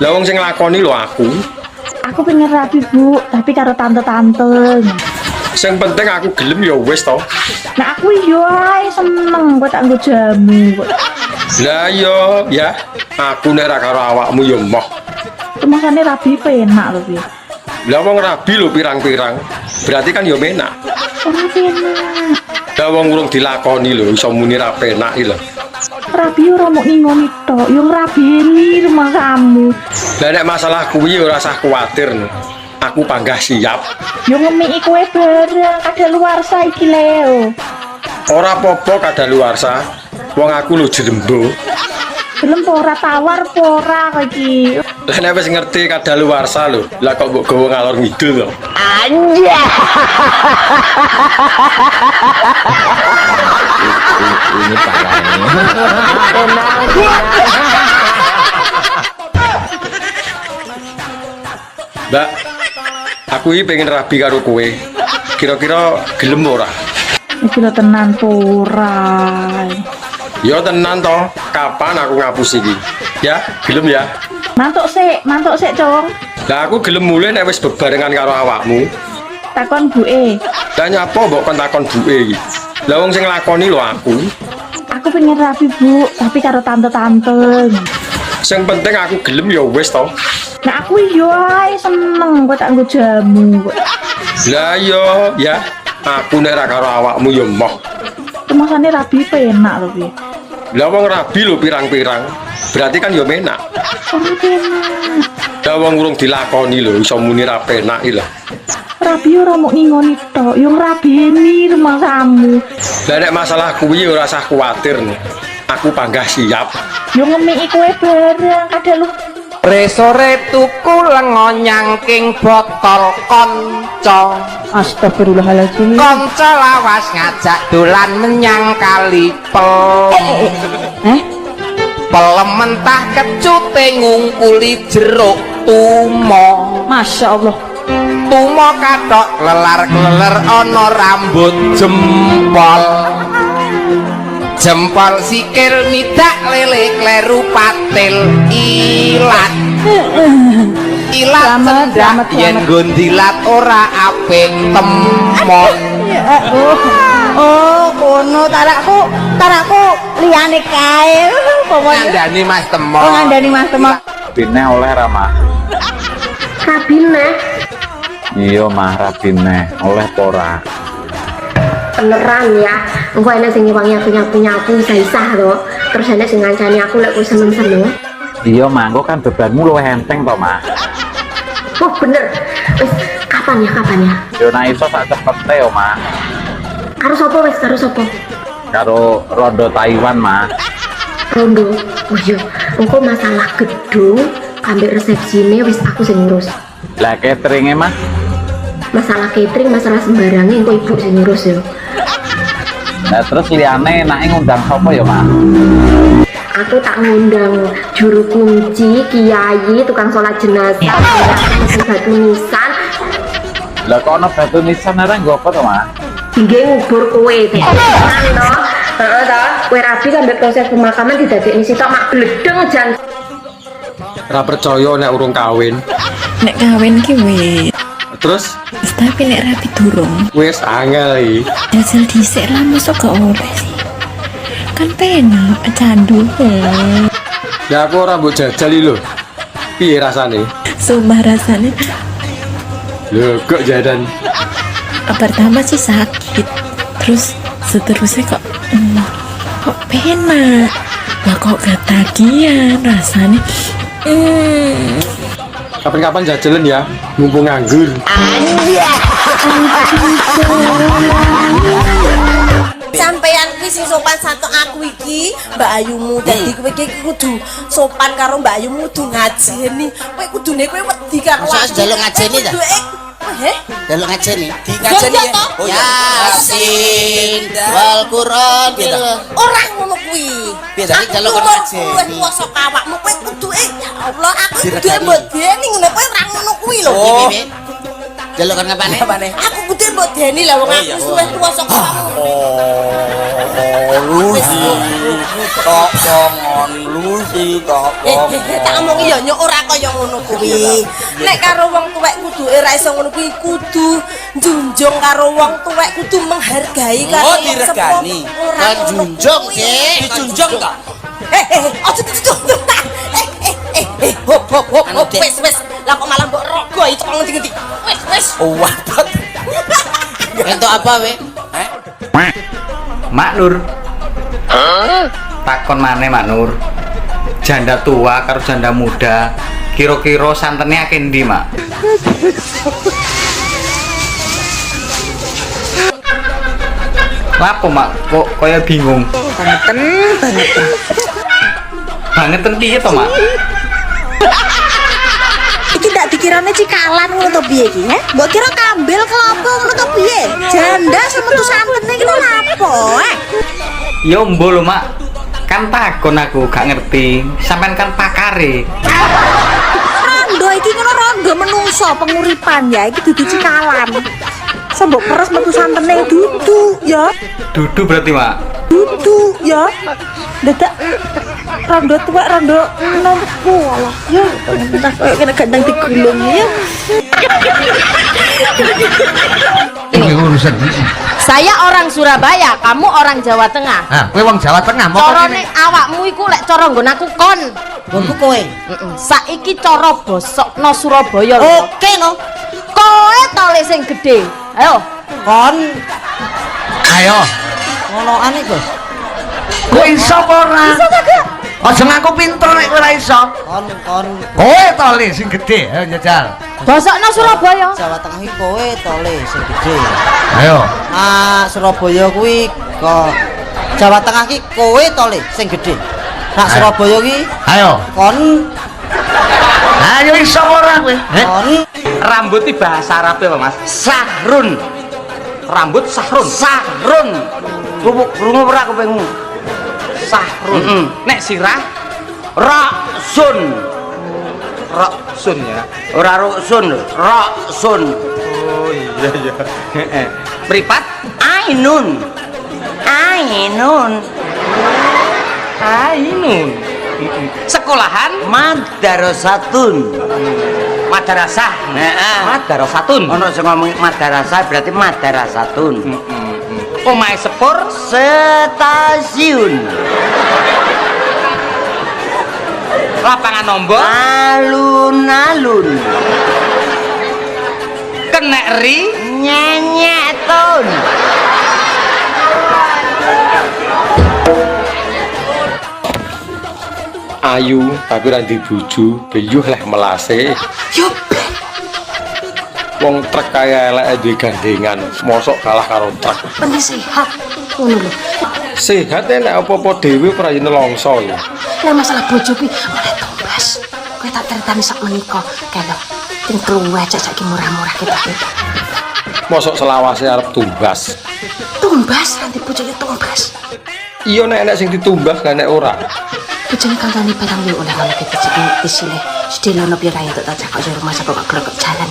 Lah wong sing nglakoni lho aku. Aku pengen rapi bu, tapi karo tante-tante. Sing penting aku gelem ya wis to. Nah aku yo ae seneng kok tak nggo jamu kok. Lah yo ya, aku nek ra karo awakmu ya moh. Kemasane rabi penak lho piye. Lah wong rabi lho pirang-pirang. Berarti kan ya menak. Ora penak. Lah wong urung dilakoni lho iso muni ra penak iki lho. Rabi ora mau ngingoni tok, yo ngrabeni rumah kamu. Lah nek masalah kuwi ora usah kuwatir. Aku panggah siap. Yo ngemiki kowe bareng kadaluwarsa iki Leo. Ora apa-apa kadaluwarsa. Wong aku lho jrembo. Gelem ora tawar ora kok iki. Lah nek wis ngerti kadaluwarsa lho, lah kok mbok gawa ngalor ngidul to. Anja. Ini parahnya. Mbak, aku iki pengen rabi karo kowe. Kira-kira gelem ora? Iki lho tenan ora. Ya tenan to. Kapan aku ngapus iki? Ya, gelem ya. Mantuk sik, Cung. Lah aku gelem mulai nek wis bebarengan karo awakmu. Takon buke. Lah nyapa mbok kon takon buke iki? Lah wong sing nglakoni lho aku. Aku pengen rapi bu, tapi karo tante-tante. Sing penting aku gelem ya wis to. Nah aku yo ae seneng kok tak nggo jamu kok. Lah yo ya, aku nek ra karo awakmu ya moh. Kemasane rabi penak lho piye. Lah wong rabi lho pirang-pirang. Berarti kan ya menak. Ora penak. Lah wong urung dilakoni lho iso muni ra penak iki lho. Rabi ora mau ngingoni tok, yo ngrabeni rumah kamu. Lah nek masalah kuwi ora usah kuwatir. Aku panggah siap. Yo ngemiki kowe bareng kadalu. Resore tuku lengo nyangking botol konco. Astagfirullahaladzim. Konco lawas ngajak dolan menyang kali pelem. Pelem mentah kecute ngungkuli jeruk tumo. Masya Allah. Tumo kathok lelar-leler ana rambut jempol. Jempol sikil midak lele kleru patil ilat. Ilat cendak yen gondilat ora apik temok. Oh, kono tarakku liyane kae. Ngandani Mas Temok. Oh, ngandani Mas Temok. Rabine oleh Rama. Rabine. Iya mah rabine oleh pora. Beneran ya, engko enek sing ngewangi aku nyapu isa-isa lho. Terus enek sing ngancani aku lek kowe seneng-seneng. Iya mah, engko kan bebanmu luwih enteng to, Mah. Oh bener. Wis kapan ya? Yo nek iso sak cepete yo, Mah. Karo sapa wis karo sapa? Karo Rondo Taiwan, Mah. Rondo. Oh iya, engko masalah gedung ambek resepsine wis aku sing ngurus. Lah cateringe, Mah. Masalah catering, masalah sembarangnya engko ibu sing ngurus yo. Nah terus liyane enake ngundang sapa ya, Mah? Aku tak ngundang juru kunci, kiai, tukang sholat jenazah, batu nisan. Lah kok ana batu nisan ora nggo apa to, Mah? Tinggi ngubur kowe tenan to. Heeh to. Kowe rabi kan mbek proses pemakaman didadekne sitok mak bledeng jan. Ora percaya nek urung kawin. Nek kawin ki wis. Terus Tapi nek rapi durung. wis angel iki. Jajal dhisik lah mosok gak oleh sih. Kan penak candu. Ya aku ora mbok jajal iki lho. Piye rasane? Sumpah rasanya Lho kok jadan. pertama sih sakit. Terus seterusnya kok penak. Lah kok ketagihan rasanya. Kapan-kapan jajalan ya, mumpung nganggur. Sampeyan iki sing sopan santun aku iki, Mbak Ayumu. Dadi kowe iki kudu sopan karo Mbak Ayumu, kudu ngajeni. Kowe kudune kowe wedi karo aku. Masa njaluk ngajeni ta? Jaluk ngajeni. Di ngajeni ya. Oh Yasin wal Qur'an gitu. Ora ngono kuwi. Biasane jaluk ngajeni. Kowe kuwasa awakmu kowe kudu ya Allah aku kudu mbok deni ngono kowe ora ngono kuwi lho. Jaluk kan ngapane? Aku kudu mbok deni lah wong aku suwe tuwa sok kamu. Lucy Tak omong iya nyok ora kaya ngono kuwi. Nek karo wong tuwek kudu ora iso ngono kuwi, kudu njunjung karo wong tuwek, kudu menghargai karo wong diregani. Kan junjung sih. Dijunjung to. Aja dijunjung ta. Hop. Wes. Lah kok malah mbok rogo itu kok ngendi-ngendi. Wes. Waduh. Entuk apa we? Mak Nur. Takon maneh Mak Nur. Janda tua karo janda muda, kira-kira santene akeh ndi, Mak? Lapo, Mak? Kok kaya bingung? Banget piye to, Mak? Iki ndak dikirane cikalan ngono to piye iki, he? Mbok kira kambil kelopo ngono to piye? Janda sama tuh santene iki lho lapo, Ya mbo lho, Mak. Kan takon aku gak ngerti. Sampean kan pakare. Rondo iki ngono rondo menungso penguripan ya, iki dudu cikalan. Sembok peres metu santene dudu ya. Dudu berarti, Mak. Dudu ya. Dadak rondo tuwek rondo nompu walah. Ya, entah koyo kena gandang digulung ya. Saya orang Surabaya, kamu orang Jawa Tengah. Nah, kowe wong Jawa Tengah mau Corone awakmu iku lek cara nggon aku kon. Nggonku kowe. Saiki cara bosokno Surabaya lho. Oke no. Kowe tole sing gedhe. Ayo. Kon Ayo. ngonoan iku. Kowe iso apa ora? Iso ta gak? Aja ngaku pinter nek kowe ora iso. Kon Kowe tole sing gedhe, ayo njajal. Bosokno Surabaya. Jawa Tengah iki kowe tole sing gedhe. Ayo. Surabaya kuwi kok Jawa Tengah ki kowe tole sing gedhe. Nak Surabaya ki Ayo. kon Ayo iso ora kowe? kon Rambut iki bahasa Arab apa, Mas? Sahrun. Rambut sahrun. sahrun. Krungu ora kupingmu. Sahrun. Nek sirah Raksun. Raksun ya. Ora ruksun, raksun. Oh iya. Heeh. Mripat Ainun. Ainun. Sekolahan Madrasatun. madrasah. Heeh. Madrasatun. Ono sing ngomong madrasah berarti madrasatun. Omahe sepur Stasiun. lapangan nombor Alun-alun. kenek ri Nyenyetun. Ayu tapi ra di bojo, beyuh leh melase. Yo, Wong trek kaya elek duwe gandengan, mosok kalah karo trek. penting sehat. Ngono lho. Sehat nek apa-apa dhewe ora nelongso ya. Lah masalah bojo kuwi oleh tumbas. Kowe tak ceritani sak menika, kelo. Ting kluwe cacak ki murah-murah kita. Mosok selawase arep tumbas. Tumbas nanti bojone tumbas. Iya nek sing ditumbas gak nek ora. Bojone kancane barang yo oleh ngono kita disilih. Sedelono piye rae tak cakak yo rumah sapa kok glek jalan.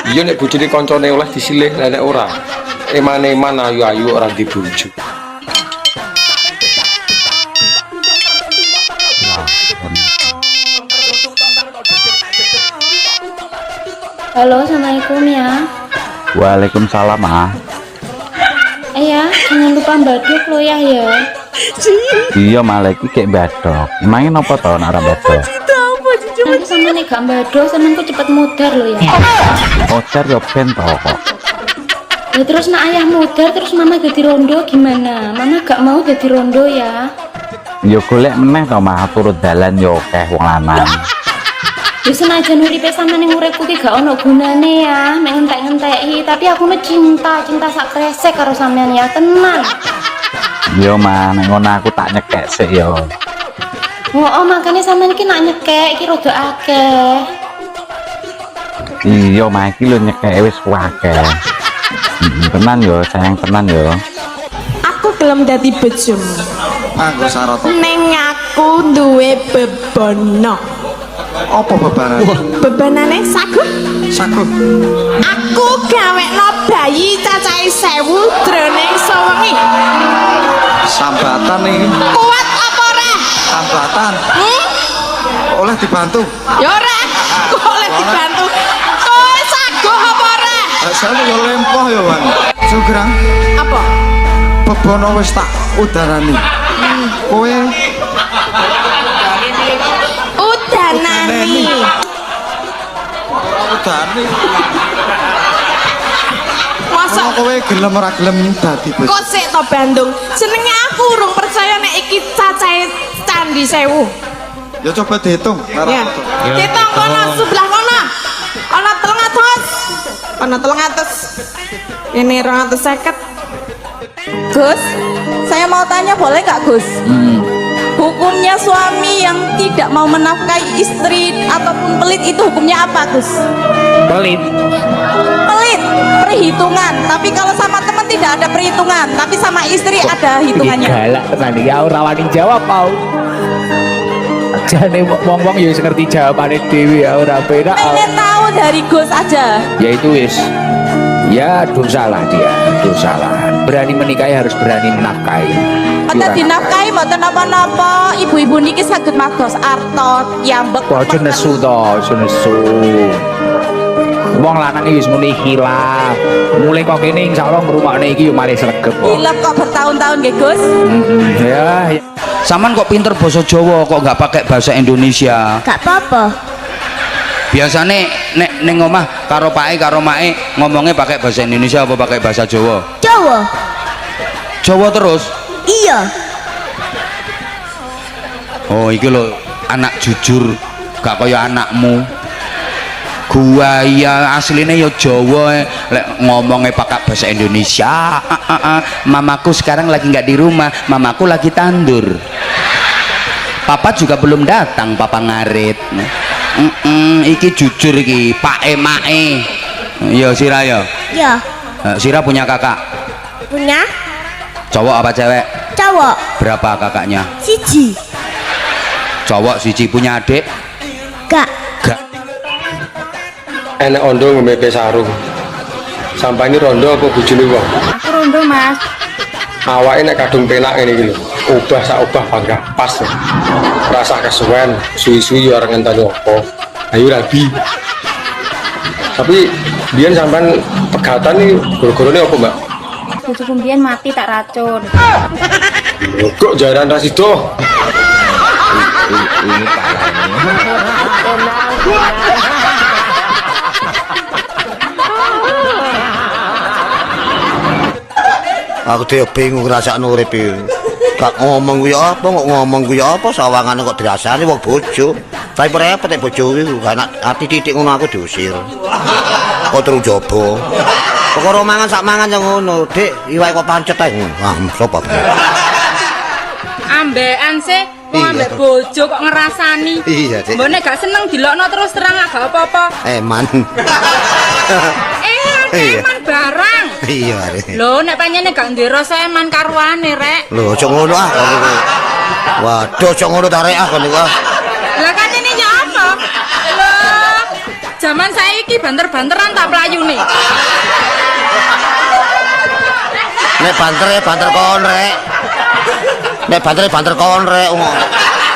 Iya nek bojone kancane oleh disilih lah nek ora. Eman-eman ayu-ayu ora di bojo. Halo, assalamualaikum ya. Waalaikumsalam, ah. Ya, jangan lupa baduk lo ya. Iya malah iki kayak badok. Emangnya napa to nek ora badok? Nanti sama nih gak baduk, sama aku cepet mudar lo ya. Ocer yo ben to kok. Ya terus nak ayah mudar, terus mama jadi rondo gimana? Mama gak mau jadi rondo ya. Yo golek meneh to mah turut dalan yo akeh wong lanang. Ya senajan uripe sama ning uripku ki gak ono gunane ya, mek entek-enteki, tapi aku mah cinta sak kresek karo sampean ya, tenan. Yo mah nek ngono aku tak nyekek sik yo. Oh, makanya sampean iki nak nyekek iki rada akeh. Iya mah iki lho nyekek wis akeh. Tenan yo, sayang tenan yo. Aku gelem dadi bojomu. Aku sarata. Ning aku duwe bebono. Apa bebanan? Bebanane sagu. Sagu. Aku gawekno bayi cacahe 1000 jroning sewengi. Sambatan iki. Kuat apa ora? Sambatan. Oleh dibantu. Ya ora. Kok oleh dibantu. Kowe sagu apa ora? Saya yo lempoh yo, Wan. Sugrang. Apa? Bebono wis tak udarani. Kowe Udanani. udani. Masa Kowe gelem ora gelem dadi bos. kok sik to Bandung. Jenenge aku urung percaya nek iki cacahe Candi Sewu. Ya coba dihitung. Ya. Kita kono sebelah kono. Ana 300. Ana 300. Ini 250. Gus, saya mau tanya boleh gak Gus? Hukumnya suami yang tidak mau menafkahi istri ataupun pelit itu hukumnya apa Gus? Pelit. Pelit, perhitungan. Tapi kalau sama teman tidak ada perhitungan, tapi sama istri ada hitungannya. Galak tenan iki ora wani jawab pau. Jane wong-wong ya wis ngerti jawabane dhewe ya ora penak. Pengen tahu dari Gus aja. Ya itu wis. Ya dosalah dia, dosalah. Berani menikahi harus berani menafkahi. Mata dinafkahi mboten napa-napa, ibu-ibu niki saged magos arta yambek. Kok aja nesu to, aja nesu. Wong lanang iki wis muni hilaf. Mulai kok kene insyaallah ngrungokne iki yo mari sregep kok. Hilaf kok bertahun-tahun nggih Gus. Ya. Saman kok pinter bahasa Jawa kok nggak pakai bahasa Indonesia? Gak apa-apa. Biasane nek ning omah karo pake karo make ngomongnya pakai bahasa Indonesia apa pakai bahasa Jawa? Jawa. Jawa terus? Iya. Oh iki lho anak jujur gak kaya anakmu. Gua ya aslinya ya Jawa lek ngomongnya pakai bahasa Indonesia. Mamaku sekarang lagi nggak di rumah, mamaku lagi tandur. Papa juga belum datang, papa ngarit. Iki jujur iki, Pak Emae. Ya Sira ya. Ya. Sira punya kakak? Punya? Cowok apa cewek? Cowok. Berapa kakaknya? Siji. Cowok siji. Punya adik? Gak. Gak. Enek ondo ngemepe sarung. Sampai ini rondo apa bojone wong? Aku rondo Mas. Awake nek kadung penak ngene iki lho. Ubah sak ubah bangga pas. Rasa kesuwen, suwi-suwi ora ngenteni apa. Ayo rabi. Tapi biyen sampean pegatan iki gara-garane apa, Mbak? Bojoku mbiyen mati tak racun. Kok jaran ra sido? Aku tuh bingung ngrasakno urip iki. Gak ngomong kuwi apa, kok ngomong kuwi apa sawangane kok dirasani wong bojo. Tapi repot nek bojo kuwi gak ati titik ngono aku diusir. Kok terus jobo. Pokoke mangan sak mangan yang ngono, Dik, iwake kok pancet ae. Ah, sapa? Ambekan sih mau ambek bojo kok ngerasani. Iya, Dik. Mbone gak seneng dilokno terus terang gak apa-apa. Eman. Eman barang. Iya, Rek. Lho nek pancene gak duwe rasa eman karuane rek. Lho, aja ngono ah. Waduh, aja ngono ta rek ah kon niku. Lah katene ya apa? Lho zaman saiki banter-banteran tak playune. Nek banter ya banter kon rek. Nek banter ya banter kon rek.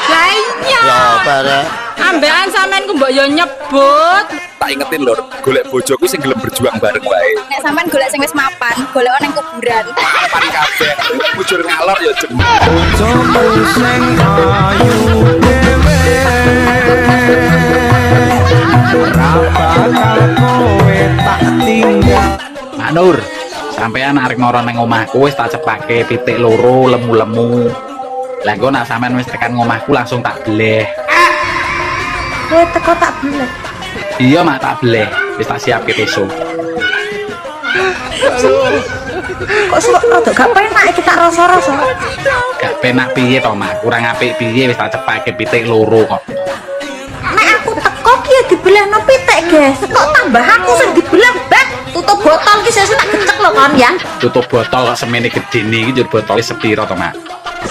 Lah iya. Ya apa rek? Ambekan sampean ku mbok yo nyebut. Tak ingetin lho, golek bojoku sing gelem berjuang bareng wae. Nek sampean golek sing wis mapan, golek nang kuburan. Mapan kabeh, bujur ngalor ya jem. Bojoku sing ayu dhewe. Ora bakal kowe tak tinggal. Mak Nur, sampean arek mara nang omahku wis tak cepake pitik loro lemu-lemu. Lah engko nek sampean wis tekan omahku langsung tak bleh. Kowe teko tak bleh. Iya mak tak bleh, wis tak siapke besok. Kok suka rada gak penak iki tak rasa-rasa. Gak penak piye to mak, kurang apik piye wis tak cepake pitik loro kok. Nek aku teko ki ya dibelehno pitik, guys. Kok tambah aku sing dibeleh, Bek. Tutup botol ki sesuk tak gecek lho kon ya. Tutup botol kok semene gedene iki njur botole sepiro to mak?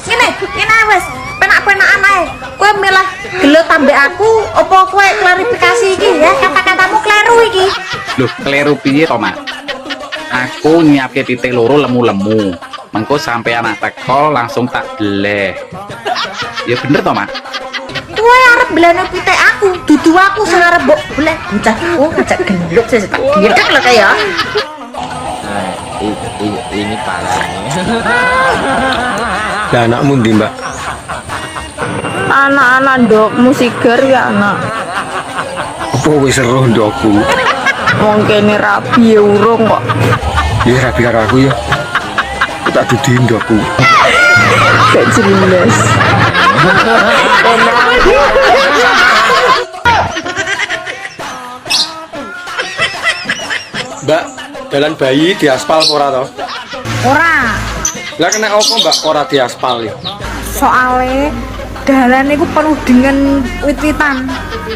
Ngene wis. Penak kepenakan ae. Kowe milah gelut ambek aku apa kowe klarifikasi iki ya? Kata-katamu kleru iki. Loh, keliru piye to, Mak? Aku nyiapke titik loro lemu-lemu. Mengko sampai anak teko langsung tak beleh. Ya bener to, Mak? Kowe arep belene pitik aku, dudu aku sing arep mbok boleh bocah. Oh, ajak gelut sih tak gedek lho kaya. Ini parahnya. Lah anakmu ndi, Mbak? Anak-anak ndokmu sigar ya anak. Apa wis seru ndokku? Wong kene rabi ya urung kok. Ya rabi karo aku ya. Aku tak dudi ndokku. Gak jelas. Mbak, jalan bayi di aspal ora to? Ora. Lah kena apa Mbak ora di aspal ya? Soale dalan iku penuh dengan wit-witan.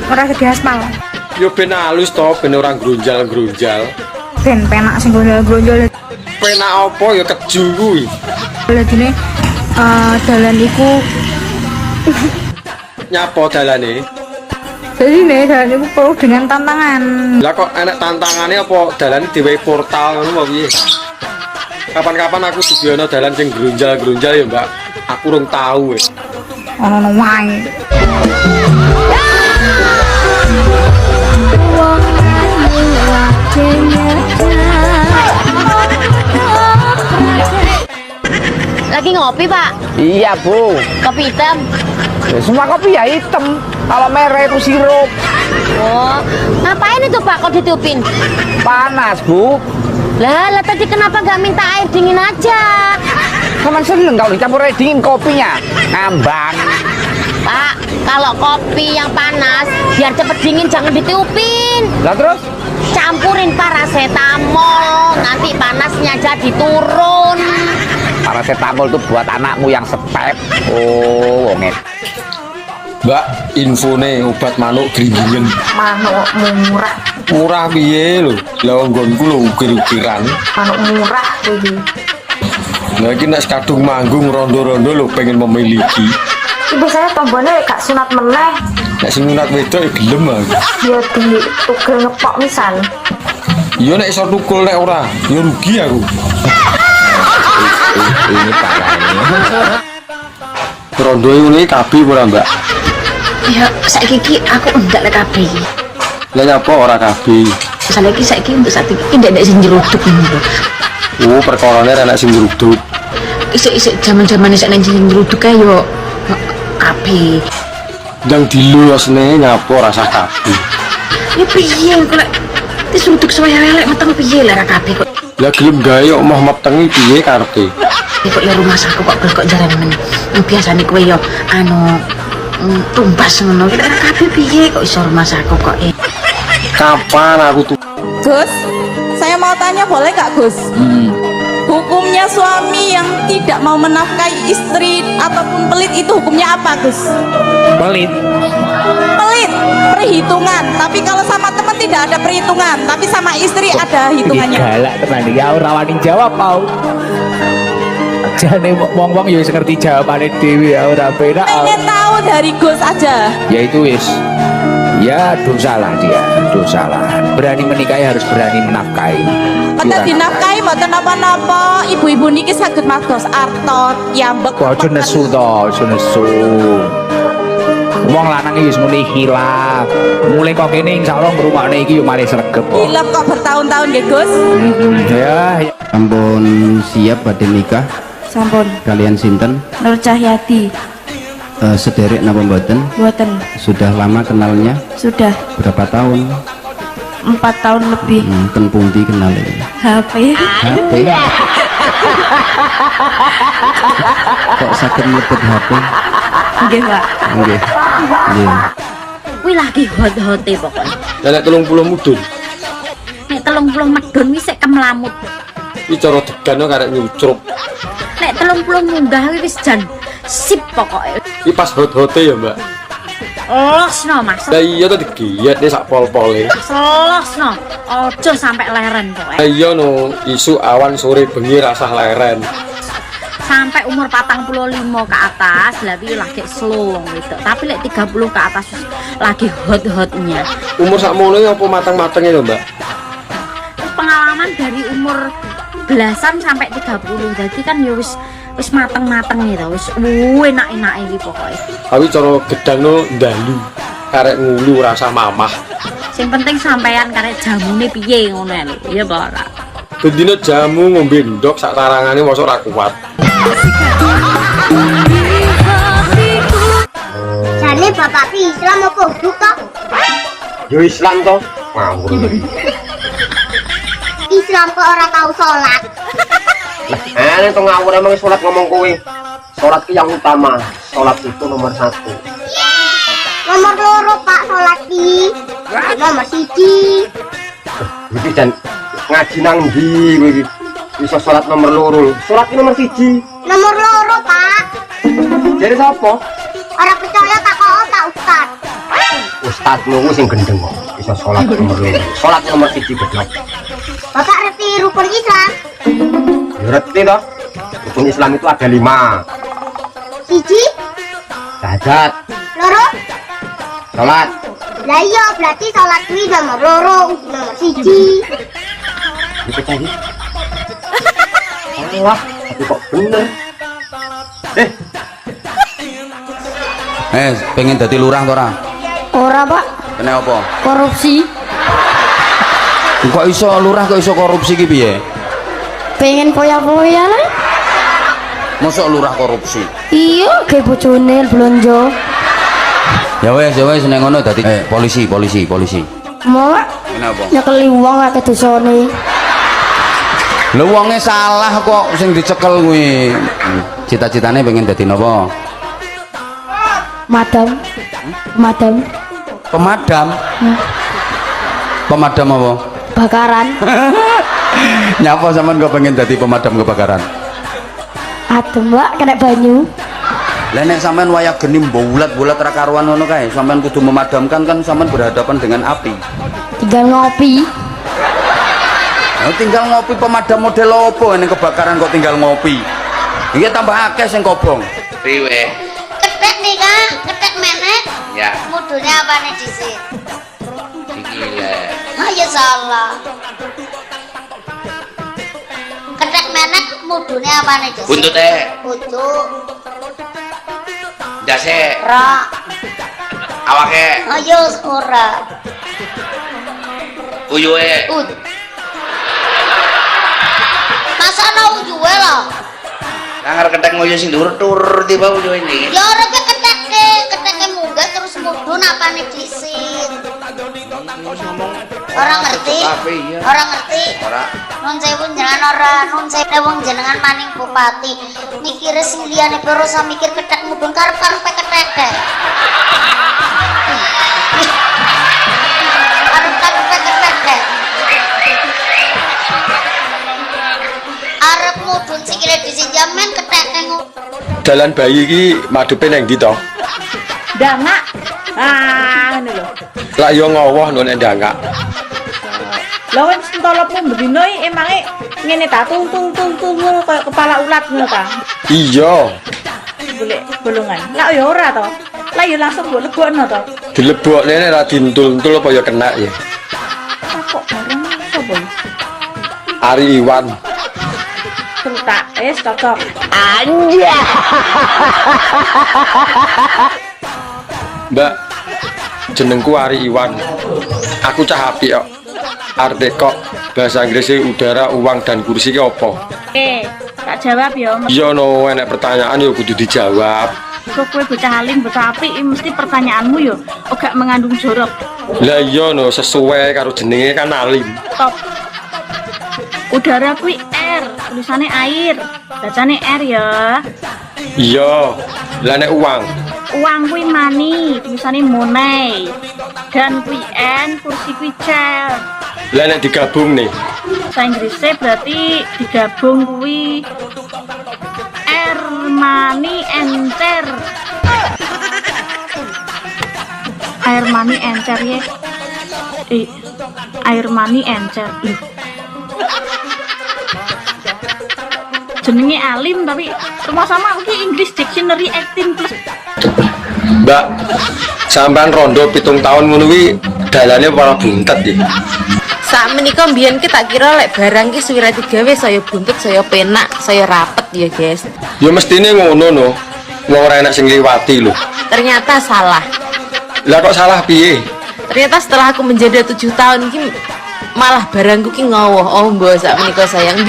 Ora di aspal. Yo ben halus to, ben ora grunjal-grunjal. Ben penak sing grunjal. Penak apa ya keju kuwi. Ladine dalan iku Nyapa dalane? jadi nih dalan iku penuh dengan tantangan. Lah kok enek tantangane apa dalane dhewe portal ngono apa piye? Kapan-kapan aku dibiono dalan sing grunjal-grunjal ya, Mbak. Aku urung tahu wis. Ono wae. Lagi ngopi, Pak? Iya, Bu. Kopi hitam? Ya, semua kopi ya hitam. Kalau merah itu sirup. Oh, ngapain itu, Pak, kok ditiupin? Panas, Bu. Lah tadi kenapa nggak minta air dingin aja? Kamu seneng kalau dicampur air dingin kopinya. Ngambang. Pak, kalau kopi yang panas, biar cepet dingin jangan ditiupin. Lah terus? Campurin paracetamol, nanti panasnya jadi turun. Paracetamol itu buat anakmu yang sepep. Oh, wongit. Mbak, infone obat manuk gringgingen. Manuk murah. Murah piye lho? Lah nggonku lho ukir-ukiran. Manuk murah iki. Lah iki nek kadung manggung rondo-rondo lho pengen memiliki. Ibu saya tombone gak sunat meneh. Nek sing sunat wedok ya gelem aku. Ya di tugel ngepok misal. Iya nek iso tukul nek ora, ya rugi aku. Ini parahnya. Rondo ini kabeh ora, Mbak? Ya, saiki iki aku enggak lek kabeh iki. Lah nyapa ora kabeh? Saiki untuk saat ini ndak sing nyeruduk ngono. Oh, perkarane enak sing nyeruduk. Isik-isik jaman-jaman isik nang sing nyeruduk kae yo kabeh. Ndang dilosne nyapa rasa kabeh. Ya piye kok lek disruduk suwe elek meteng piye lek ra kabeh kok. Lah gelem gawe kok omah metengi piye karepe? Kok le rumah saku kok jaran men. Biasane kowe yo tumbas ngono lek ra kabeh piye kok iso rumah saku kok. Kapan aku tuh? Gus, saya mau tanya boleh gak Gus? Hukumnya suami yang tidak mau menafkahi istri ataupun pelit itu hukumnya apa Gus? Pelit. Pelit, perhitungan. Tapi kalau sama teman tidak ada perhitungan, tapi sama istri ada hitungannya. Galak tenan ya ora wani jawab mau. Jane wong-wong ya wis ngerti jawabane dhewe ya ora penak. Pengen tahu dari Gus aja. Ya itu wis. Ya dosalah dia, dosalah. Berani menikahi harus berani menafkahi. Mboten dinafkahi mboten napa-napa. Ibu-ibu niki saged mados arta yambek. Kok aja nesu to, aja nesu. Wong lanang iki wis muni hilaf. Mulai kok kene insyaallah ngrungokne iki yo mari sregep kok. Hilaf kok bertahun-tahun nggih Gus? Ya. Ampun siap badhe nikah? Sampun. Kalian sinten? Nur Cahyati. Sederek napa mboten? Mboten. Sudah lama kenalnya? Sudah. Berapa tahun? 4 tahun lebih. Ten pundi kenalnya? HP. HP. Kok sakit nyebut HP? Nggih, Pak. Nggih. Nggih. Kuwi lagi hot-hote pokoknya. Lah nek 30 mudun. Nek 30 medun wis sik kemlamut. Iki cara degan karek nyucrup. Nek 30 munggah wis jan sip pokoknya. Iki pas hot-hote ya, Mbak. Losno Mas. Lah iya to digiyet nek sak pol-pole. Losno. Ojo sampai leren pokoknya. Lah iya no, isu awan sore bengi rasah leren. sampai umur 45 ke atas lagi lagi slow gitu. Tapi lek 30 ke atas lagi hot-hotnya. Umur sakmono ya apa matang-matangnya lho, Mbak? Pengalaman dari umur belasan sampai 30. Jadi kan ya wis mateng-mateng gitu, wis enak-enak iki pokoknya. Tapi cara gedangno ndalu. Karek ngulu rasa mamah. Sing penting sampean karek jamune piye ngono lho. Iya apa ora? Bendina jamu ngombe ndok sak tarangane mosok ora kuat. Jane bapak Islam apa huduk toh? Yo Islam toh. Ngawur. Islam kok ora tahu sholat. Nek to ngawur emang salat ngomong kowe. Salat ki yang utama. Salat itu nomor 1. Nomor loro Pak sholat ki. Nomor 1. Iki jan ngaji nang ndi kowe iki? Bisa salat nomor loro. Salat ki nomor 1. Nomor loro Pak. Jadi sapa? Ora percaya tak kok Pak Ustad. Ustadmu ku sing gendeng kok. Bisa salat nomor loro. Salat nomor 1 goblok. Bapak ngerti rukun Islam? Ngerti toh? Rukun Islam itu ada 5. 1. Syahadat. Loro. Salat. Lah iya berarti sholat kuwi nomor loro, nomor 1. Itu tadi. Wah, tapi kok bener. Pengen dadi lurah to ora? Ora, Pak. Kene apa? Korupsi. Kok iso lurah kok iso korupsi ki piye? Pengen poya-poya lah. Mosok lurah korupsi. Iya, ge bojone blonjo. Ya wes nek ngono dadi polisi. Mau Kenapa? nyekeli wong akeh dosane. Lho wonge salah kok sing dicekel kuwi. Cita-citane pengen dadi napa? Madam. Pemadam. Pemadam apa? Bakaran. Nyapa sampean kok pengen dadi pemadam kebakaran? Adem, Mbak, kena banyu. Lah nek sampean wayah geni bulat-bulat ra karuan ngono kae, sampean kudu memadamkan kan sampean berhadapan dengan api. Tinggal ngopi. Tinggal ngopi pemadam model opo ning kebakaran kok tinggal ngopi. Iki tambah akeh sing kobong. Priwe? Ketek nih Kak, ketek menek. Ya. Mudune apane dhisik? Iki le. Ah ya salah. Ketek menek mudune apane dhisik? Buntute. Buntut. Dase. Ra. Awake. Ayo ora. Uyuhe. Masa ana uyuhe lho? Nang ketek ngoyo sing dhuwur-dhuwur tiba uyuhe iki. Ya ora keteke munggah terus mudun apane dhisik. Ora ngerti? Iya. Ora ngerti? Ora. Nun sewu jenengan ora, nun sewu jenengan maning bupati. Mikire sing liyane karo sa mikir ketek mudun karep-karep ketek. Karep-karep ketek. Arep mudun sikile disinjamen ketek Dalan bayi iki madepe nang ndi to? Dangak. Ah, ngene lho. Lah yo ngowoh no nek ndangak. Lah wis entolopmu bendino emange ngene ta tung koyo kepala ulat ngono ta. Iya, Golek bolongan. Lah ya ora to. Lah ya langsung mbok lebokno to. dilebokne nek ra dintul-entul apa ya kena ya. Kok bareng sapa ya? Ari Iwan. Terus cocok. Anja. Mbak, jenengku Ari Iwan. Aku cah apik kok. Arti kok bahasa Inggrisnya udara, uang dan kursi ki opo? Tak jawab ya. Iya no, enek pertanyaan yo kudu dijawab. Kok kowe bocah alim, bocah apik mesti pertanyaanmu yo ora mengandung jorok. Lah iya no, sesuai karo jenenge kan alim. Top. Udara kuwi air, tulisannya air. Bacane air ya. Iya. Lah nek uang. Uang kuwi money, tulisannya money. Dan kuwi n, kursi kuwi chair. Lah nek digabung nih. Bahasa Inggrisnya berarti digabung kuwi air, money, enter. Air money encer ya. Air money encer. jenenge alim tapi sama-sama iki English Dictionary acting terus. Mbak, sampean rondo 7 tahun ngono kuwi dalane para buntet iki. Sak menika mbiyen ki tak kira lek barang ki suwira digawe saya buntut, saya penak, saya rapet ya, guys. Ya mestine ngono no. Wong ora enak sing liwati lho. Ternyata salah. Lah kok salah piye? Ternyata setelah aku menjadi 7 tahun ki malah barangku ki ngowoh ombo sak menika sayang.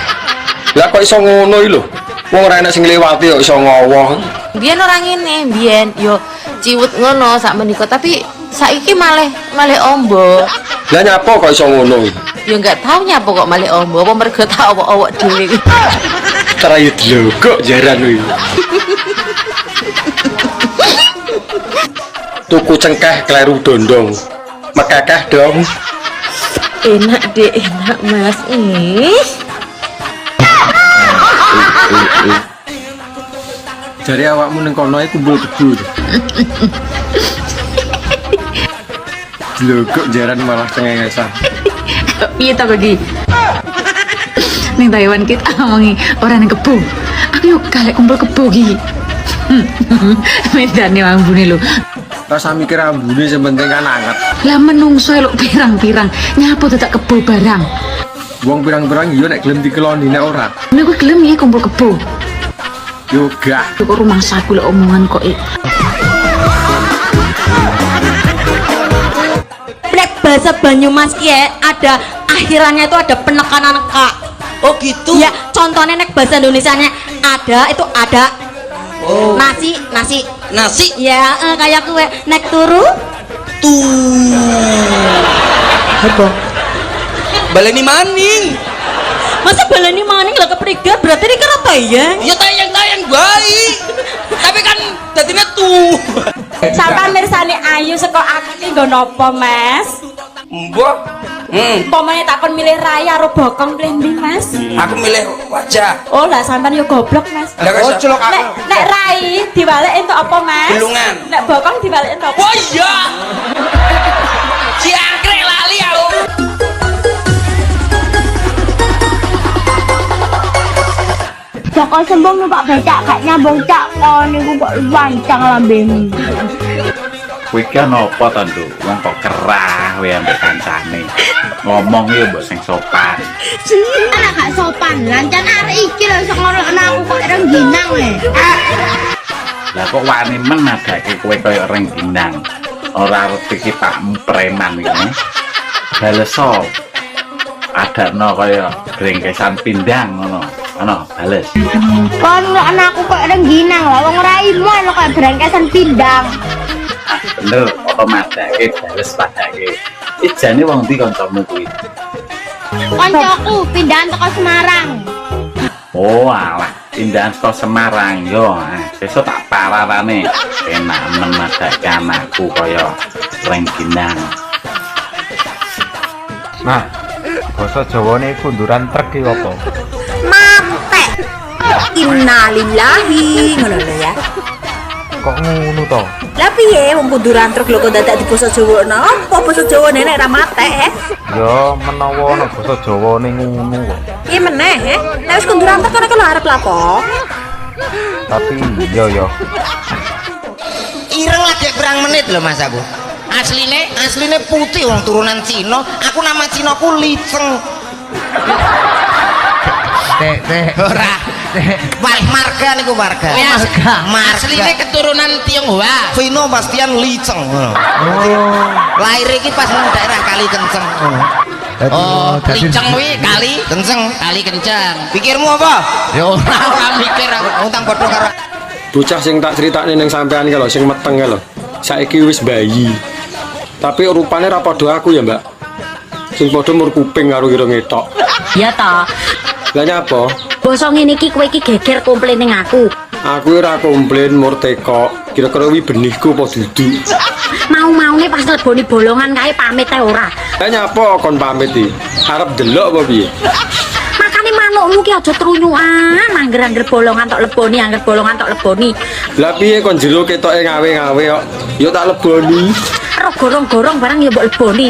Lah kok iso ngono iki lho. Wong ora enak sing liwati kok iso ngowoh. Biyen ora ngene, biyen yo ciwut ngono sak menika tapi saiki malah ombo. Lah nyapa kok iso ngono iki? Ya enggak tahu nyapa kok malah ombo, apa mergo tak owok-owok dhewe iki. Terayut lho kok jaran kuwi. Tuku cengkeh kleru dondong. Mekekeh dong. Enak deh, enak Mas. Jare awakmu ning kono iki kumpul kebu. Lho kok jaran malah cengengesan. Piye ta bagi? Ning Taiwan kita ngomongi orang yang kebo. Aku yuk kalek kumpul kebo iki. Medane ambune lho. Rasa mikir ambune sing penting kan anget. Lah menungso elok pirang-pirang, nyapo dadak kebo barang. Wong pirang-pirang yo nek gelem dikeloni nek ora. Nek kowe gelem ya kumpul kebo. Yo gak. Kok rumah saku lek omongan kok Nek bahasa Banyumas ki ada akhirannya itu ada penekanan K. Oh gitu. Ya, contohnya nek bahasa Indonesianya ada itu ada. Oh. Nasi. Ya, kayak kue nek turu apa? Baleni maning. Masa baleni maning lah keprigat berarti ini kira tayang. Ya tayang baik. Tapi kan dadine tuh. Sampai mirsani ayu saka aku ki nggo napa, Mas? Mbok. Pomane takon milih raya karo bokong klendi, Mas. Aku milih wajah. Oh, lah sampean yo goblok, Mas. Oh, celok aku. Nek rai diwalek entuk apa, Mas? Belungan. Nek bokong diwalek entuk apa? Oh iya. Si angkrek lali aku. Joko sembung numpak becak gak nyambung cak. Oh niku kok lancang lambemu. Kowe ki napa to, Nduk? Wong kok kerah kowe ambek kancane. Ngomong ya mbok sing sopan. Anak gak sopan, lancan arek iki lho iso ngolokno aku kok rengginang le. Lah kok wani men adake kowe kaya rengginang. Ora arti ki tak preman iki. Baleso. Adakno kaya brengkesan pindang ngono. Ana bales. Kon anakku kok rengginang lho wong raimu ana kaya brengkesan pindang. Bener, otomatis bales padake. Ijane wong ndi kancamu kuwi? Kancaku pindahan teko Semarang. Oh alah, pindahan teko Semarang yo. Sesuk tak pararane. Enak men madake anakku kaya rengginang. Nah, basa Jawane kunduran trek iki apa? Mantek. Innalillahi ngono lho ya. Kok ngono to? Lah piye wong kunduran truk lho kok dadak di basa Jawa napa basa Jawa nek ra matek Ya menawa ana basa Jawane ngono kok. Piye meneh nek wis kunduran truk kok lho arep lapo. Tapi yo. Ireng lagi kurang menit loh Mas aku. Asline putih wong turunan Cina. Aku nama Cinaku Liceng. Teh. Ora. Marga niku marga. Marga. Asline keturunan Tionghoa. Vino Bastian Liceng. Oh. Lahir iki pas nang daerah Kali Kenceng. Oh, Liceng kuwi Kali Kenceng. Pikirmu apa? Ya ora mikir aku utang padha karo Bocah sing tak critakne ning sampean ki lho sing meteng ki lho. Saiki wis bayi. Tapi rupane ra padha aku ya, Mbak. Sing padha mur kuping karo kira ngetok. Ya ta. Lah nyapa? Basa ngene iki kowe iki geger komplain ning aku. Aku ora komplain mur teko. Kira-kira wi benihku apa dudu. Mau-maune pas leboni bolongan kae pamit ae ora. Lah nyapa kon pamit iki? Arep delok apa piye? Makane manukmu ki aja trunyukan, angger-angger bolongan tok leboni, angger bolongan tok leboni. Lah piye kon jero ketoke ngawe-ngawe kok? Ya tak leboni. karo gorong-gorong barang ya mbok leboni.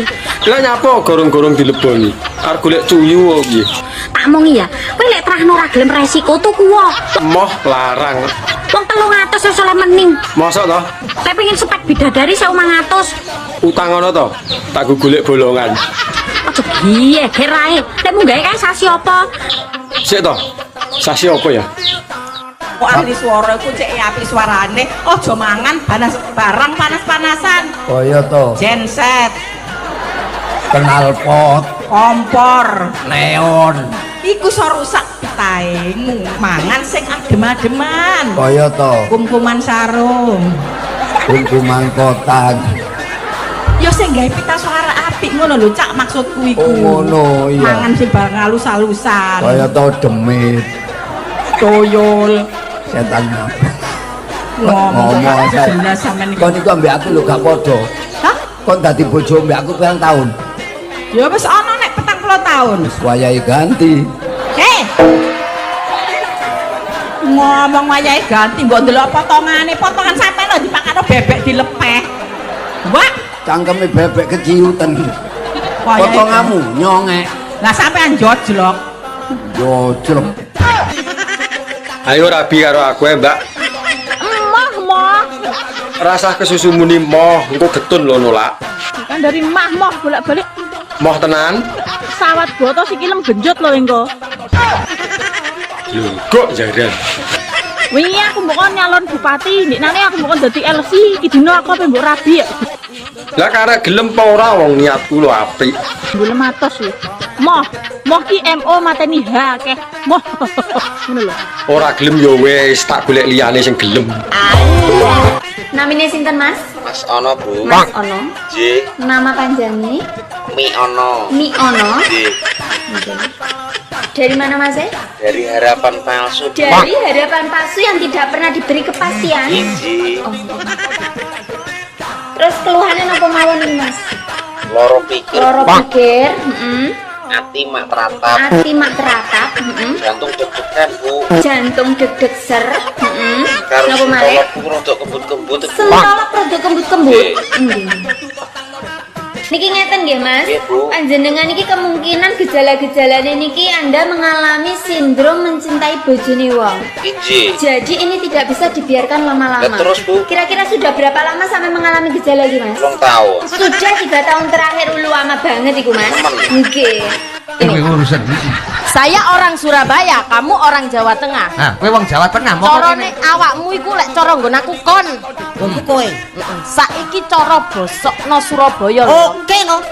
Lah nyapa gorong-gorong dileboni? Arep golek cuyu piye? Tak mong iya, kowe lek terahno ora gelem resiko tuku wae. Moh larang. Wong 300 wis oleh mening. Mosok to? Lek pengen spek bidadari 1.500. Utang ngono to? Tak golek bolongan. Aja giye kerae. Lek mung gawe kae sasi apa? Sik to. Sasi apa ya? Kok ahli suara ku cek api suarane. Aja mangan barang panas-panasan. Kaya to. Genset, Knalpot, kompor, neon. iku iso rusak pitahe. Mangan sing adem-ademan. Kaya to. Kumkuman sarung. Kumkuman kotak. Ya sing gawe pita suara apik ngono lho, Cak, maksudku iku. Oh ngono, iya. Mangan sing barang halus-halusan. Kaya to demit, Toyol. setan Ngomong saya. jelas sampean iki. Kon iku ambek aku lho gak padha. Hah? Kon dadi bojo ambek aku pirang tahun? Ya wis ana nek 40 tahun. Wis wayahe ganti. Ngomong wayahe ganti mbok ndelok potongan sampean lho dipakano bebek dilepeh. Wah, Cangkeme bebek keciuten. Wayahe Potonganmu nyongek. lah sampean jojlok. Jojlok. Ayo rabi karo aku ya, Mbak. Moh. Rasa kesusu muni moh, engko getun lho nolak. Kan dari moh bolak-balik. Moh tenan. Sawat boto sikilem genjot lho engko. Lho, kok jaran. Wingi aku mbok nyalon bupati, ndiknane aku mbok dadi LC, iki dino aku ape mbok rabi ya. Lah karek gelem apa ora wong niatku lho apik. Golem atos lho. Moh ki MO mateni H akeh. Moh. Ngono lho. Ora gelem ya wis tak golek liyane sing gelem. Namine sinten, Mas? Mas Ono, Bu. Mas Ono. J. Nama panjangnya? Mi Ono. Mi Ono. J. Dari mana, Mas? Dari harapan palsu. Dari harapan palsu yang tidak pernah diberi kepastian. Iji. Terus keluhannya apa mawon ini, Mas? Loro pikir. Loro pikir. Ati mak teratap. Ati mak teratap. Jantung deg-degan, Bu. Jantung deg-deg ser. Karo Napa malih? sentolok rodok kembut-kembut. Sentolok rodok kembut-kembut. Niki ngeten nggih, Mas. Nggih, Bu. Panjenengan niki kemungkinan gejala-gejalane niki Anda mengalami sindrom mencintai bojone wong. Iji. Jadi ini tidak bisa dibiarkan lama-lama. Lah, terus, Bu? Kira-kira sudah berapa lama sampai mengalami gejala iki, Mas? 2 tahun. Sudah 3 tahun terakhir lama banget iku, Mas. Nggih. Ini urusan Saya orang Surabaya, kamu orang Jawa Tengah. Nah, kowe wong Jawa Tengah mau Corone awakmu iku lek cara nggon aku kon. Iku kowe. Saiki cara bosokno Surabaya lho. Oke no.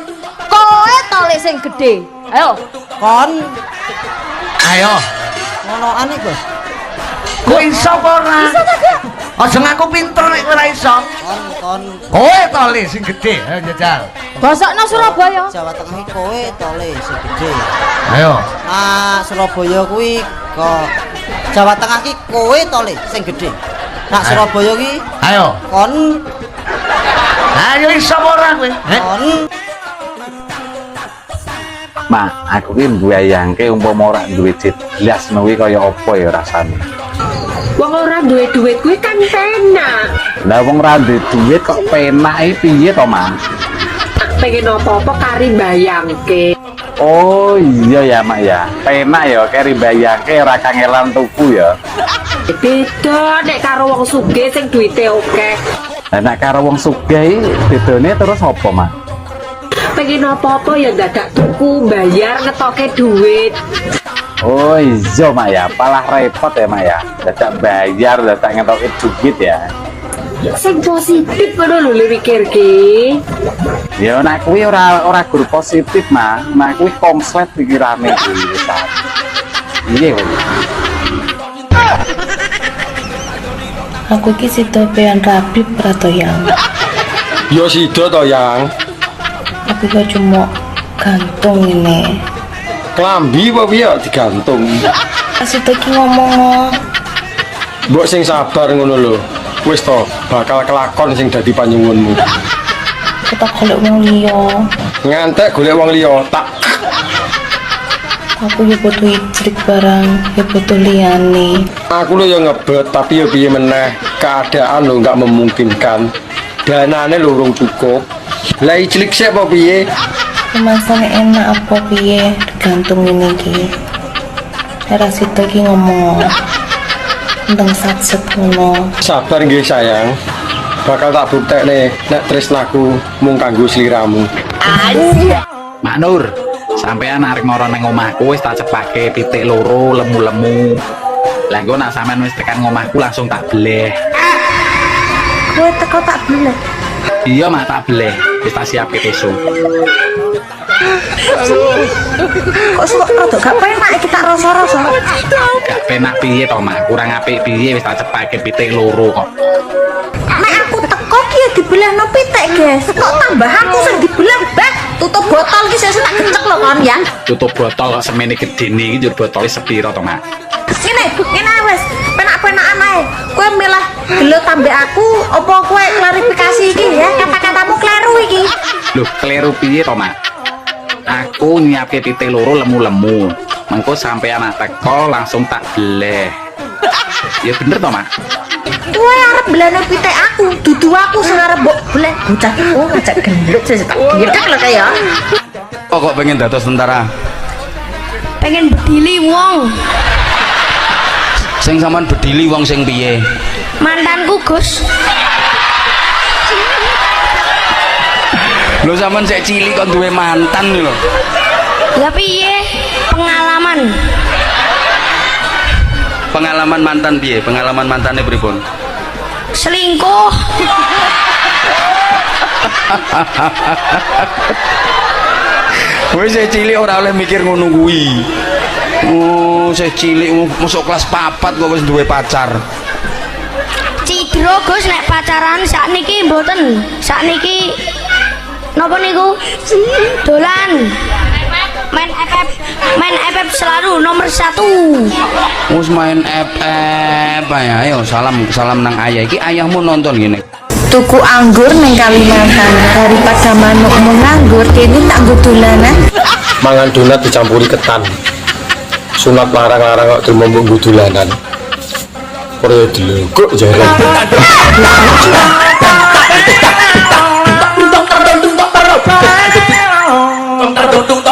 Kowe to lek sing gedhe. Ayo, Kon Ayo. ngonoan iku. Kowe iso apa ora? iso ta, Kak? Aja ngaku pinter nek ora iso. Kon Kowe to le sing gedhe, ayo njajal. Bosokno Surabaya. Jawa Tengah iki kowe tole sing gedhe. Ayo. Surabaya kuwi kok Jawa Tengah iki kowe tole sing gedhe. Nak Surabaya ki Ayo. kon Ayo iso apa ora kowe? kon Ma, aku ki mbayangke umpama ora duwe jelas kuwi kaya apa ya rasane. Wong ora duwe duit kuwi kan penak. Lah wong ora duwe duit kok penak iki piye to, Mas? Pengen apa-apa kari bayangke. Oh iya ya, Mak ya. Penak ya keri bayangke ora kangelan tuku ya. Beda nek karo wong sugih sing duwite akeh. Lah nek karo wong sugih bedone terus apa, Mas? Pengen apa-apa ya dadak tuku, bayar ngetoke duit. Oh iya, Mak ya. Palah repot ya, Mak ya. Dadak bayar, dadak ngetoke duit ya. Sing positif ngono lho mikirke. Ya nek kuwi ora guru positif, Mak. Nek kuwi konslet pikirane kuwi wis. Iya, Pak. Aku iki sida pean rabi prato yang. Yo sida to, Yang. Tapi kok cuma gantung ini. Klambi apa piye digantung. Sida iki ngomong. Mbok sing sabar ngono lho. Wis to, bakal kelakon sing dadi panyuwunmu. Kita golek wong liya. Ngantek golek wong liya, tak Aku ya butuh ijrik barang, ya butuh liyane. aku lho ya ngebet tapi ya piye meneh, keadaan lho nggak memungkinkan. Danane lho urung cukup. Lah cilik sik apa piye? Masane enak apa piye tergantung ini iki. Era sito iki ngomong tentang satset ngono. Sabar nggih sayang. Bakal tak buktekne nek tresnaku mung kanggo sliramu. Mak Nur, sampean arek mara nang omahku wis tak cepake pitik loro lemu-lemu. Lah engko nak sampean wis tekan omahku langsung tak bleh. Kowe teko tak bleh. Iya mak tak bleh, wis tak siapke besok. Kok sok rada gak penak iki tak rasa-rasa. Gak penak piye to mak, kurang apik piye wis tak cepake pitik loro kok. Nek aku teko ki ya dibelehno pitik, guys. Kok tambah aku sing dibelah, Bang. Tutup botol ki sesuk tak kencek lho kon ya. Tutup botol kok semene gedene iki njur botole sepiro to mak? Ngene wis, penak-penakan ae. Kowe milih gelo tambah aku apa kowe klarifikasi iki ya? Kata-katamu kleru iki. Loh, kleru piye to mak? Aku nyiapke pitik loro lemu-lemu. Mengko sampean anak teko langsung tak bleh. Ya bener to mak? Kowe arep belane pitik aku, dudu aku sing arep mbok bleh. Bocah oh ngajak gendut sih tak gidek lho kaya. Kok pengen dados tentara? Pengen bedili wong. Sing sampean bedili wong sing piye? Mantanku, Gus. Lho sampean sik cilik kok duwe mantan lho. Ya piye? Pengalaman. Pengalaman mantan piye? Pengalaman mantane pripun? Selingkuh. Kowe sik cilik ora oleh mikir ngono kuwi. Oh, sik cilik masuk kelas 4 kok wis duwe pacar. Cidro Gus nek pacaran sakniki mboten. Sakniki napa niku? Dolan. Main FF selalu nomor 1. Wis main FF ya. Ayo salam nang ayah iki. Ayahmu nonton gini. Tuku anggur neng Kalimantan daripada manukmu nganggur kene tak nggo dolanan. Mangan donat dicampuri ketan. Sunat larang-larang kok delmo mbok nggo dolanan. Ora delokok jare. Tung